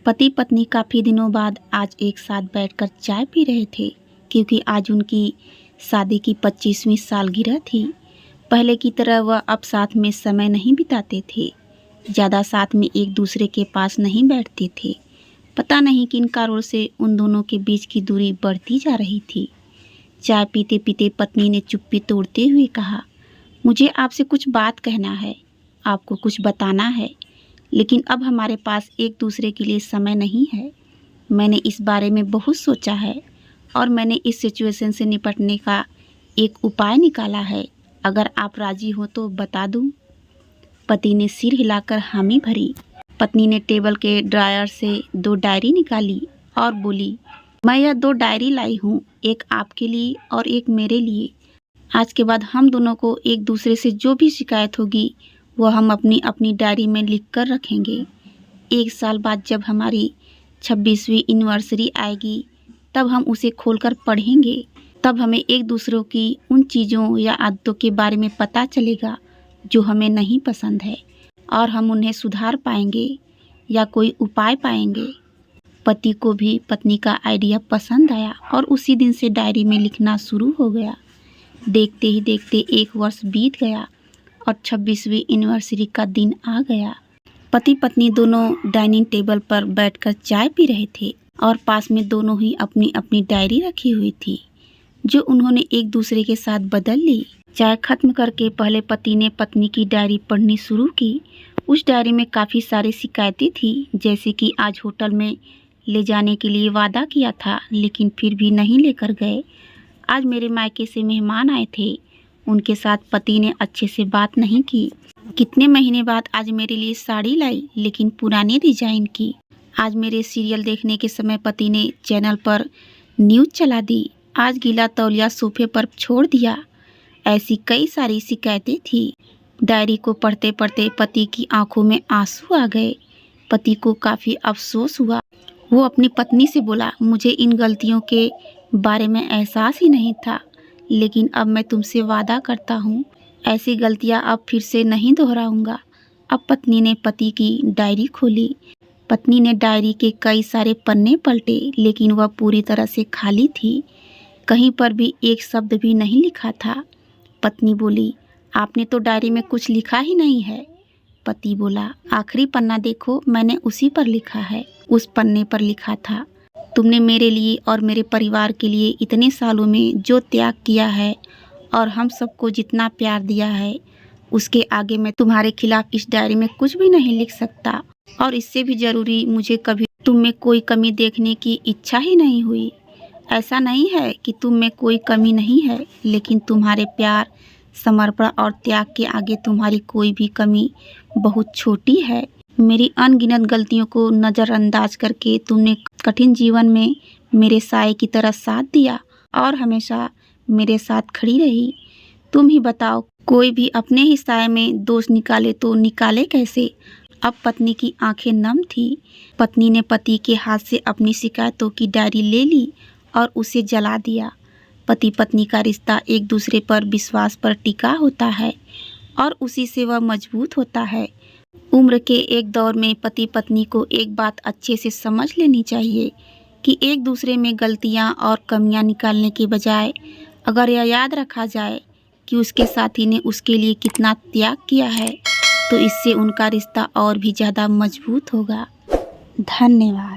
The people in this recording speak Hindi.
पति पत्नी काफ़ी दिनों बाद आज एक साथ बैठकर चाय पी रहे थे, क्योंकि आज उनकी शादी की 25वीं सालगिरह थी। पहले की तरह वह अब साथ में समय नहीं बिताते थे, ज़्यादा साथ में एक दूसरे के पास नहीं बैठते थे। पता नहीं किन कारणों से उन दोनों के बीच की दूरी बढ़ती जा रही थी। चाय पीते पीते पत्नी ने चुप्पी तोड़ते हुए कहा, मुझे आपसे कुछ बात कहना है, आपको कुछ बताना है, लेकिन अब हमारे पास एक दूसरे के लिए समय नहीं है। मैंने इस बारे में बहुत सोचा है और मैंने इस सिचुएशन से निपटने का एक उपाय निकाला है। अगर आप राजी हो तो बता दूं। पति ने सिर हिलाकर हामी भरी। पत्नी ने टेबल के ड्रायर से 2 डायरी निकाली और बोली, मैं यह 2 डायरी लाई हूँ, एक आपके लिए और एक मेरे लिए। आज के बाद हम दोनों को एक दूसरे से जो भी शिकायत होगी वह हम अपनी अपनी डायरी में लिख कर रखेंगे। 1 साल बाद जब हमारी 26वीं एनिवर्सरी आएगी तब हम उसे खोलकर पढ़ेंगे। तब हमें एक दूसरों की उन चीज़ों या आदतों के बारे में पता चलेगा जो हमें नहीं पसंद है, और हम उन्हें सुधार पाएंगे या कोई उपाय पाएंगे। पति को भी पत्नी का आइडिया पसंद आया और उसी दिन से डायरी में लिखना शुरू हो गया। देखते ही देखते 1 वर्ष बीत गया और 26वीं एनिवर्सरी का दिन आ गया। पति पत्नी दोनों डाइनिंग टेबल पर बैठकर चाय पी रहे थे और पास में दोनों ही अपनी अपनी डायरी रखी हुई थी, जो उन्होंने एक दूसरे के साथ बदल ली। चाय खत्म करके पहले पति ने पत्नी की डायरी पढ़नी शुरू की। उस डायरी में काफ़ी सारी शिकायतें थी, जैसे कि आज होटल में ले जाने के लिए वादा किया था लेकिन फिर भी नहीं लेकर गए। आज मेरे मायके से मेहमान आए थे, उनके साथ पति ने अच्छे से बात नहीं की। कितने महीने बाद आज मेरे लिए साड़ी लाई, लेकिन पुराने डिजाइन की। आज मेरे सीरियल देखने के समय पति ने चैनल पर न्यूज़ चला दी। आज गीला तौलिया सोफे पर छोड़ दिया। ऐसी कई सारी शिकायतें थी। डायरी को पढ़ते पढ़ते पति की आंखों में आंसू आ गए। पति को काफ़ी अफसोस हुआ। वो अपनी पत्नी से बोला, मुझे इन गलतियों के बारे में एहसास ही नहीं था, लेकिन अब मैं तुमसे वादा करता हूँ ऐसी गलतियाँ अब फिर से नहीं दोहराऊंगा। अब पत्नी ने पति की डायरी खोली। पत्नी ने डायरी के कई सारे पन्ने पलटे, लेकिन वह पूरी तरह से खाली थी। कहीं पर भी एक शब्द भी नहीं लिखा था। पत्नी बोली, आपने तो डायरी में कुछ लिखा ही नहीं है। पति बोला, आखिरी पन्ना देखो, मैंने उसी पर लिखा है। उस पन्ने पर लिखा था, तुमने मेरे लिए और मेरे परिवार के लिए इतने सालों में जो त्याग किया है और हम सबको जितना प्यार दिया है, उसके आगे मैं तुम्हारे खिलाफ इस डायरी में कुछ भी नहीं लिख सकता। और इससे भी ज़रूरी, मुझे कभी तुम में कोई कमी देखने की इच्छा ही नहीं हुई। ऐसा नहीं है कि तुम में कोई कमी नहीं है, लेकिन तुम्हारे प्यार, समर्पण और त्याग के आगे तुम्हारी कोई भी कमी बहुत छोटी है। मेरी अनगिनत गलतियों को नज़रअंदाज करके तुमने कठिन जीवन में मेरे साए की तरह साथ दिया और हमेशा मेरे साथ खड़ी रही। तुम ही बताओ, कोई भी अपने ही साए में दोष निकाले तो निकाले कैसे। अब पत्नी की आंखें नम थी। पत्नी ने पति के हाथ से अपनी शिकायतों की डायरी ले ली और उसे जला दिया। पति पत्नी का रिश्ता एक दूसरे पर विश्वास पर टिका होता है और उसी से वह मजबूत होता है। उम्र के एक दौर में पति पत्नी को एक बात अच्छे से समझ लेनी चाहिए कि एक दूसरे में गलतियां और कमियां निकालने के बजाय अगर यह याद रखा जाए कि उसके साथी ने उसके लिए कितना त्याग किया है, तो इससे उनका रिश्ता और भी ज़्यादा मजबूत होगा। धन्यवाद।